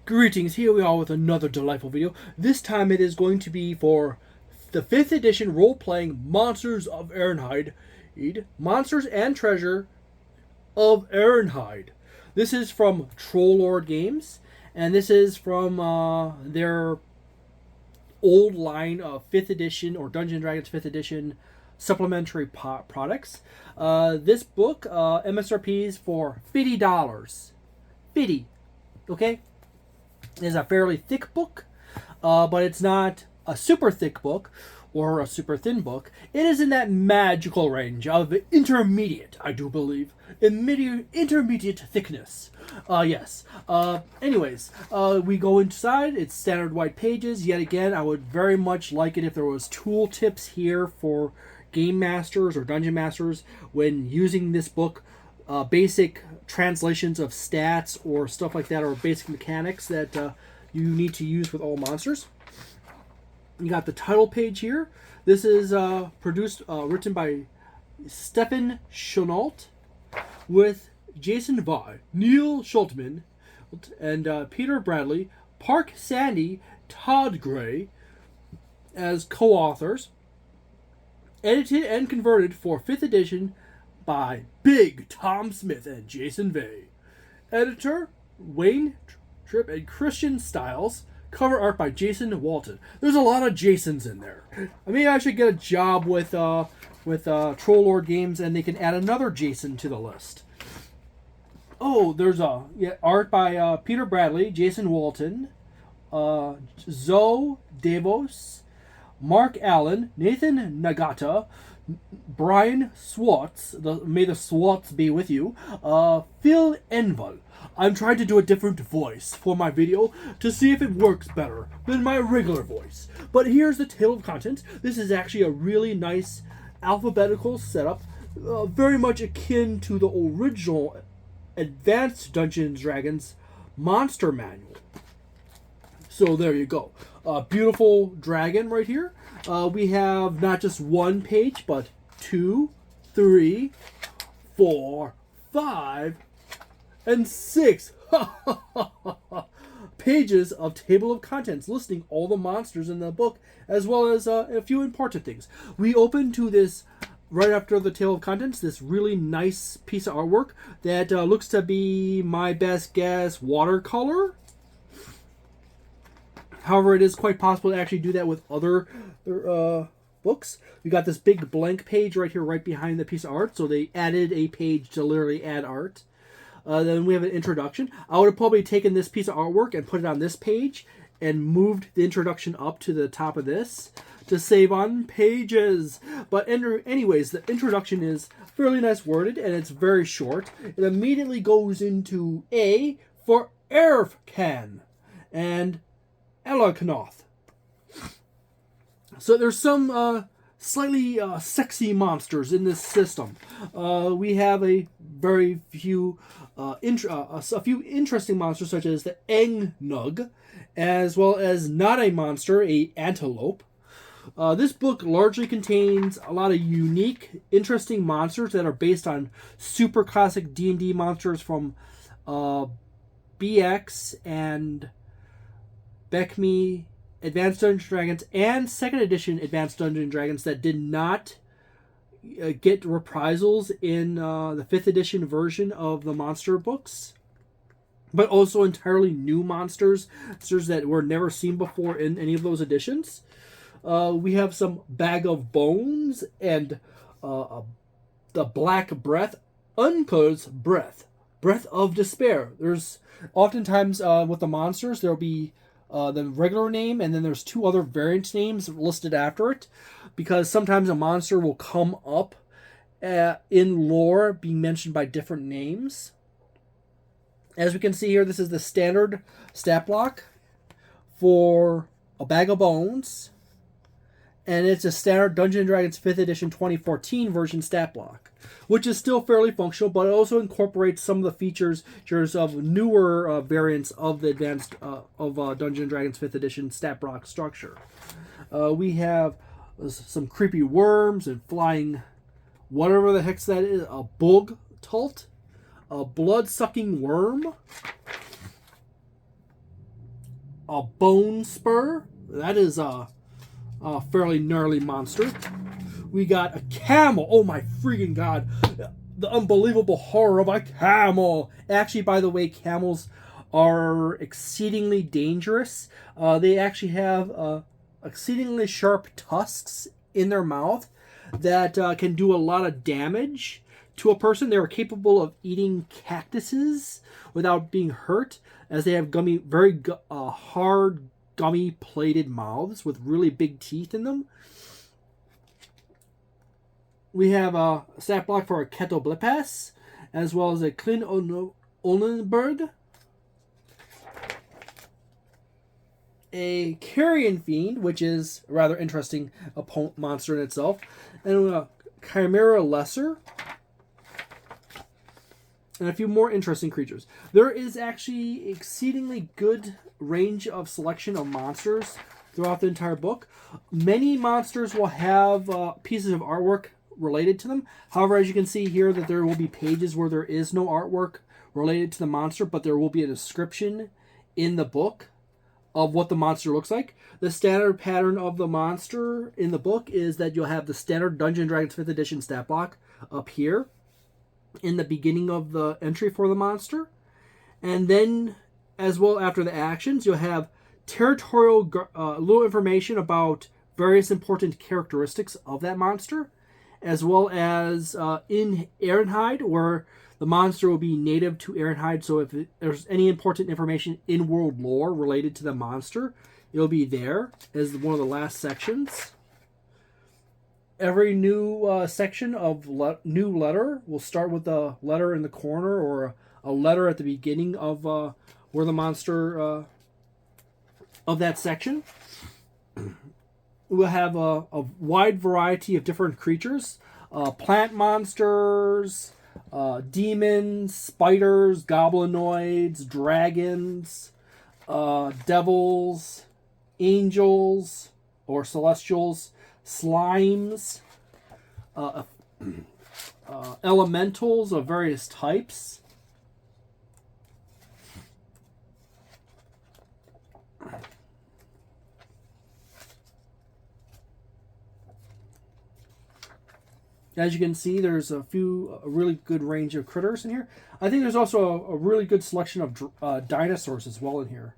Greetings, here we are with another delightful video. This time it is going to be for the 5th edition role-playing Monsters of Aihrde. Monsters and Treasure of Aihrde. This is from Troll Games, and this is from their old line of 5th edition or Dungeons & Dragons 5th edition supplementary products. This book, MSRP is for $50. 50, okay? It is a fairly thick book, but it's not a super thick book or a super thin book. It is in that magical range of intermediate, I do believe. Intermediate thickness. Yes. Anyways, we go inside. It's standard white pages. Yet again, I would very much like it if there was tool tips here for game masters or dungeon masters when using this book. Basic translations of stats or stuff like that, or basic mechanics that you need to use with all monsters. You got the title page here. This is written by Stefan Schoenalt with Jason Vai, Neil Schultman, and Peter Bradley, Park Sandy, Todd Gray as co-authors. Edited and converted for 5th edition by Big Tom Smith and Jason Vai. Editor, Wayne Tripp and Christian Stiles. Cover art by Jason Walton. There's a lot of Jasons in there. Maybe I should get a job with Troll Lord Games and they can add another Jason to the list. Oh, there's art by Peter Bradley, Jason Walton, Zoe Davos, Mark Allen, Nathan Nagata, Brian Swartz, may the Swartz be with you, Phil Enval. I'm trying to do a different voice for my video to see if it works better than my regular voice. But here's the table of contents. This is actually a really nice alphabetical setup, very much akin to the original Advanced Dungeons & Dragons Monster Manual. So there you go. Beautiful dragon right here. We have not just one page, but 2, 3, 4, 5, and 6 pages of table of contents listing all the monsters in the book, as well as a few important things. We open to this right after the table of contents, this really nice piece of artwork that looks to be, my best guess, watercolor. However, it is quite possible to actually do that with other books. We got this big blank page right here, right behind the piece of art. So they added a page to literally add art. Then we have an introduction. I would have probably taken this piece of artwork and put it on this page and moved the introduction up to the top of this to save on pages. But anyways, the introduction is fairly nice worded and it's very short. It immediately goes into A for Erfcan and Elaknoth. So there's some slightly sexy monsters in this system. We have a few interesting monsters such as the Engnug, as well as not a monster, a antelope. This book largely contains a lot of unique, interesting monsters that are based on super classic D&D monsters from BX and BECMI, Advanced Dungeons & Dragons, and 2nd edition Advanced Dungeons & Dragons that did not get reprisals in the 5th edition version of the monster books, but also entirely new monsters that were never seen before in any of those editions. We have some Bag of Bones and the Black Breath, Unco's Breath of Despair. There's oftentimes with the monsters, there'll be the regular name, and then there's 2 other variant names listed after it, because sometimes a monster will come up in lore being mentioned by different names. As we can see here, this is the standard stat block for a Bag of Bones, and it's a standard Dungeons & Dragons 5th edition 2014 version stat block, which is still fairly functional, but it also incorporates some of the features of newer variants of the advanced Dungeons & Dragons 5th edition stat block structure. We have some creepy worms and flying, whatever the heck that is, a bug tult, a blood-sucking worm, a bone spur. That is a fairly gnarly monster. We got a camel. Oh my freaking god. The unbelievable horror of a camel. Actually, by the way, camels are exceedingly dangerous. They actually have exceedingly sharp tusks in their mouth that can do a lot of damage to a person. They are capable of eating cactuses without being hurt, as they have very hard, gummy-plated mouths with really big teeth in them. We have a stat block for a Ketoblipas, as well as a Klin Olenberg, a Carrion Fiend, which is a rather interesting monster in itself, and a Chimera Lesser, and a few more interesting creatures. There is actually exceedingly good range of selection of monsters throughout the entire book. Many monsters will have pieces of artwork related to them. However, as you can see here, that there will be pages where there is no artwork related to the monster, but there will be a description in the book of what the monster looks like. The standard pattern of the monster in the book is that you'll have the standard Dungeons & Dragons 5th edition stat block up here in the beginning of the entry for the monster. And then, as well after the actions, you'll have territorial little information about various important characteristics of that monster, as well as in Aihrde, where the monster will be native to Aihrde. So if there's any important information in world lore related to the monster, it'll be there as one of the last sections. Every new section of new letter will start with a letter in the corner or a letter at the beginning of where the monster of that section. We'll have a wide variety of different creatures. Plant monsters, demons, spiders, goblinoids, dragons, devils, angels or celestials, slimes, elementals of various types. As you can see, there's a really good range of critters in here. I think there's also a really good selection of dinosaurs as well in here.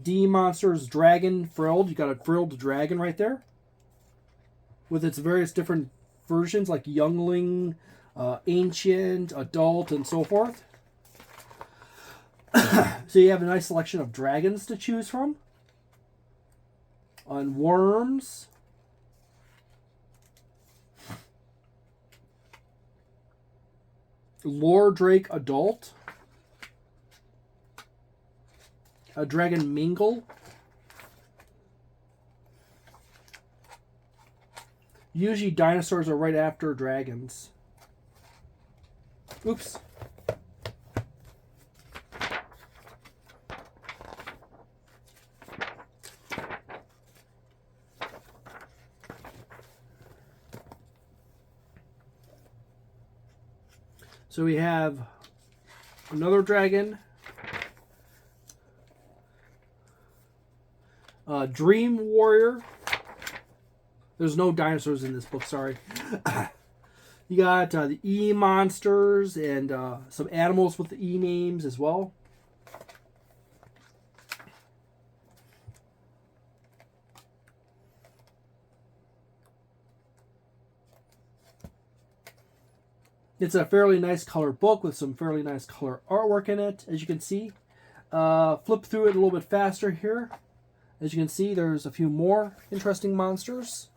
D monsters, dragon, frilled. You got a frilled dragon right there, with its various different versions like youngling, ancient, adult, and so forth. So you have a nice selection of dragons to choose from. On worms. Lore Drake Adult. A Dragon Mingle. Usually dinosaurs are right after dragons. Oops. So we have another dragon, Dream Warrior. There's no dinosaurs in this book, sorry. You got the E monsters and some animals with the E names as well. It's a fairly nice color book with some fairly nice color artwork in it, as you can see. Flip through it a little bit faster here. As you can see, there's a few more interesting monsters.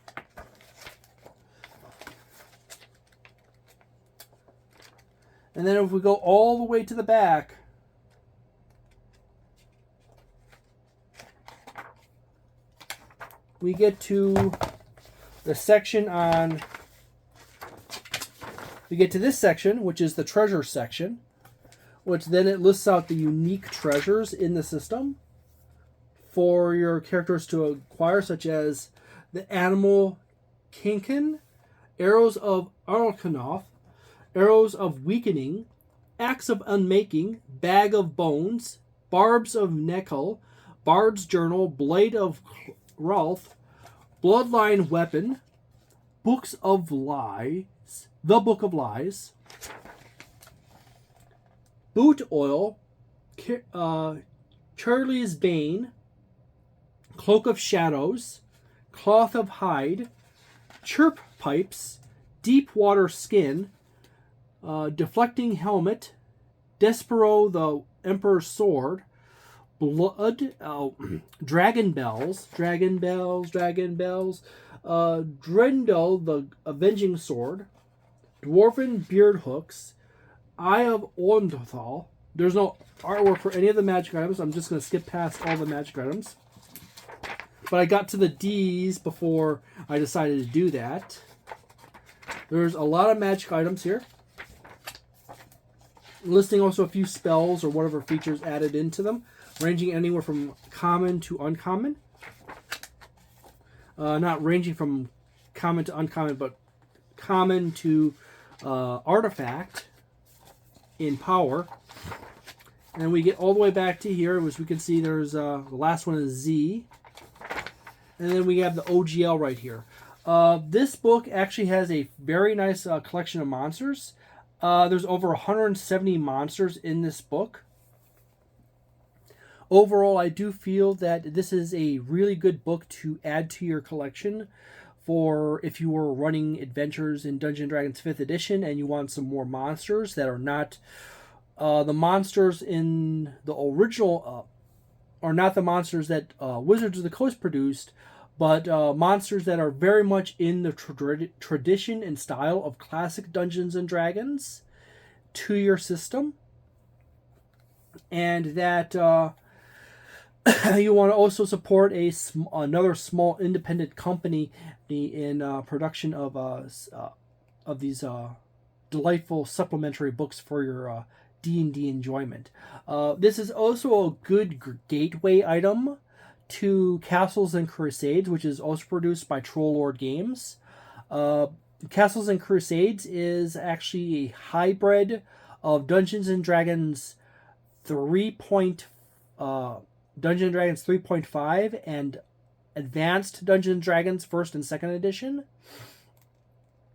And then if we go all the way to the back, we get to the section on... We get to this section, which is the treasure section, which then it lists out the unique treasures in the system for your characters to acquire, such as the animal Kinkin, arrows of Arlkanoth, arrows of weakening, axe of unmaking, bag of bones, barbs of Neckel, Bard's Journal, Blade of Rolf, Bloodline Weapon, Books of Lies, The Book of Lies, Boot Oil, Charlie's Bane, Cloak of Shadows, Cloth of Hide, Chirp Pipes, Deep Water Skin, Deflecting Helmet, Despero the Emperor's Sword, Blood, Dragon Bells, Drendel the Avenging Sword, Dwarven Beard Hooks, Eye of Ornthal. There's no artwork for any of the magic items. I'm just going to skip past all the magic items. But I got to the D's before I decided to do that. There's a lot of magic items here. Listing also a few spells or whatever features added into them, ranging anywhere from common to uncommon. Not ranging from common to uncommon, but common to artifact in power. And we get all the way back to here, which we can see there's the last one is Z. And then we have the OGL right here. This book actually has a very nice collection of monsters. There's over 170 monsters in this book. Overall, I do feel that this is a really good book to add to your collection for if you were running adventures in Dungeons & Dragons 5th edition and you want some more monsters that are not the monsters in the original, are not the monsters that Wizards of the Coast produced, but monsters that are very much in the tradition and style of classic Dungeons & Dragons to your system. And that you want to also support another small independent company in production of these delightful supplementary books for your D&D enjoyment. This is also a good gateway item to Castles and Crusades, which is also produced by Trollord Games. Castles and Crusades is actually a hybrid of Dungeons and Dragons 3.5 and Advanced Dungeons & Dragons 1st and 2nd edition.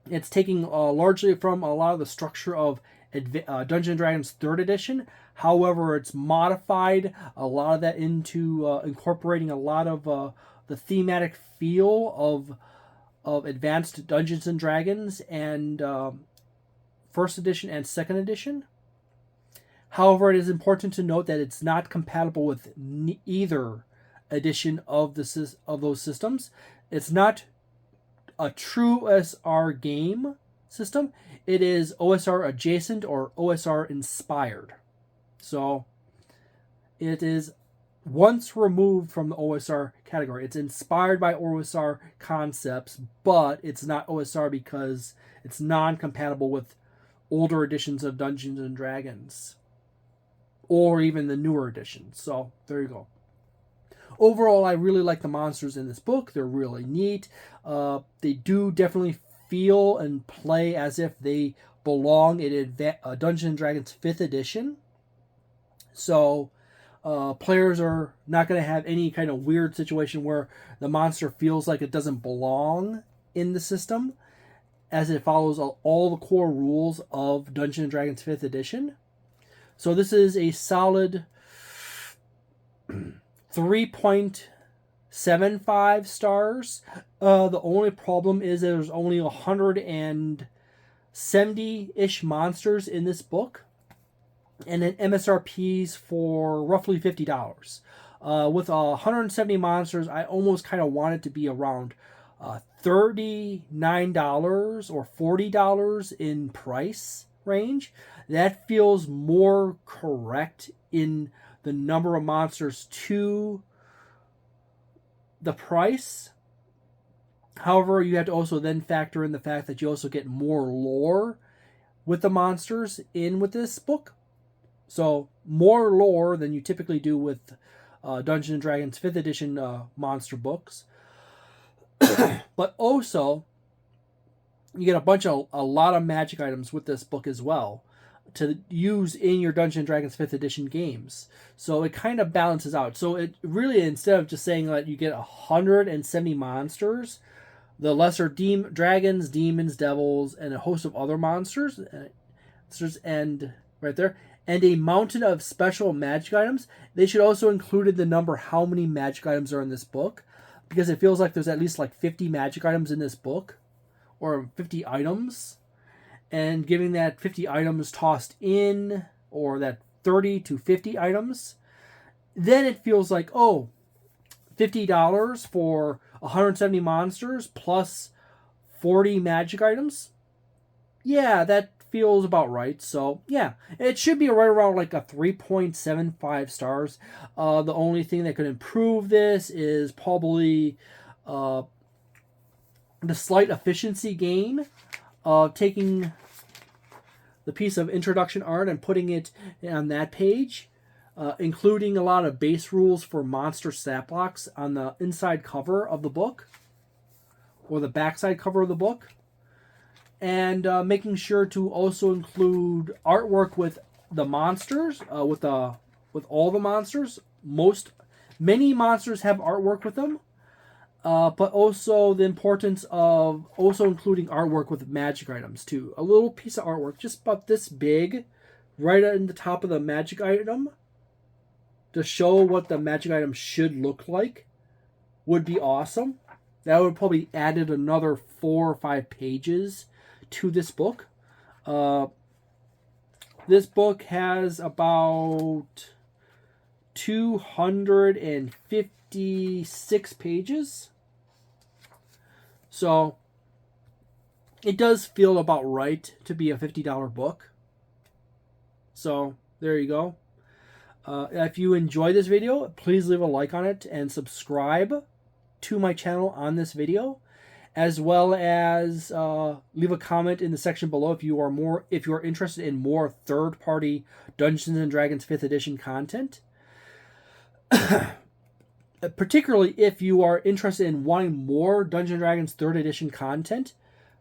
It's taking largely from a lot of the structure of Dungeons & Dragons 3rd edition. However, it's modified a lot of that into incorporating a lot of the thematic feel of Advanced Dungeons & Dragons and 1st edition and 2nd edition. However, it is important to note that it's not compatible with either edition of those systems. It's not a true OSR game system. It is OSR adjacent or OSR inspired. So it is once removed from the OSR category. It's inspired by OSR concepts, but it's not OSR because it's non-compatible with older editions of Dungeons and Dragons or even the newer editions. So there you go. Overall, I really like the monsters in this book. They're really neat. They do definitely feel and play as if they belong in Dungeons & Dragons 5th edition. So players are not going to have any kind of weird situation where the monster feels like it doesn't belong in the system, as it follows all the core rules of Dungeons & Dragons 5th edition. So this is a solid 3.75 stars. The only problem is there's only 170-ish monsters in this book, and then MSRPs for roughly $50. With 170 monsters, I almost kind of want it to be around $39 or $40 in price range. That feels more correct in the number of monsters to the price. However, you have to also then factor in the fact that you also get more lore with the monsters in with this book. So more lore than you typically do with Dungeons & Dragons 5th edition monster books. But also, you get a lot of magic items with this book as well to use in your Dungeons and Dragons 5th edition games. So it kind of balances out. So it really, instead of just saying that you get 170 monsters, the lesser dragons, demons, devils, and a host of other monsters, and right there, and a mountain of special magic items. They should also included the number how many magic items are in this book, because it feels like there's at least like 50 magic items in this book, or 50 items, and giving that 50 items tossed in, or that 30 to 50 items, then it feels like, oh, $50 for 170 monsters plus 40 magic items. Yeah, that feels about right. So yeah, it should be right around like a 3.75 stars. The only thing that could improve this is probably the slight efficiency gain of taking the piece of introduction art and putting it on that page, including a lot of base rules for monster stat blocks on the inside cover of the book, or the backside cover of the book, and making sure to also include artwork with the monsters, with all the monsters. Many monsters have artwork with them, but also the importance of also including artwork with magic items too. A little piece of artwork, just about this big, right in the top of the magic item, to show what the magic item should look like, would be awesome. That would probably added another 4 or 5 pages to this book. This book has about 256 pages. So it does feel about right to be a $50 book. So there you go. If you enjoy this video, please leave a like on it and subscribe to my channel on this video, as well as leave a comment in the section below if you are interested in more third-party Dungeons and Dragons 5th edition content. Particularly if you are interested in wanting more Dungeons and Dragons 3rd edition content,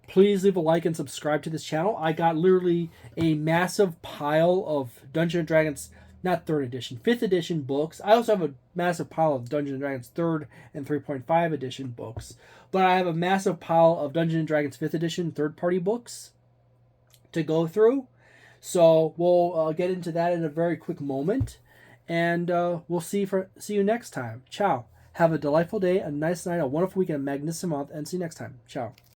please leave a like and subscribe to this channel. I got literally a massive pile of Dungeons and Dragons, not 3rd edition, 5th edition books. I also have a massive pile of Dungeons and Dragons 3rd and 3.5 edition books. But I have a massive pile of Dungeons and Dragons 5th edition third-party books to go through. So we'll get into that in a very quick moment. And we'll see you next time. Ciao. Have a delightful day, a nice night, a wonderful weekend, a magnificent month, and see you next time. Ciao.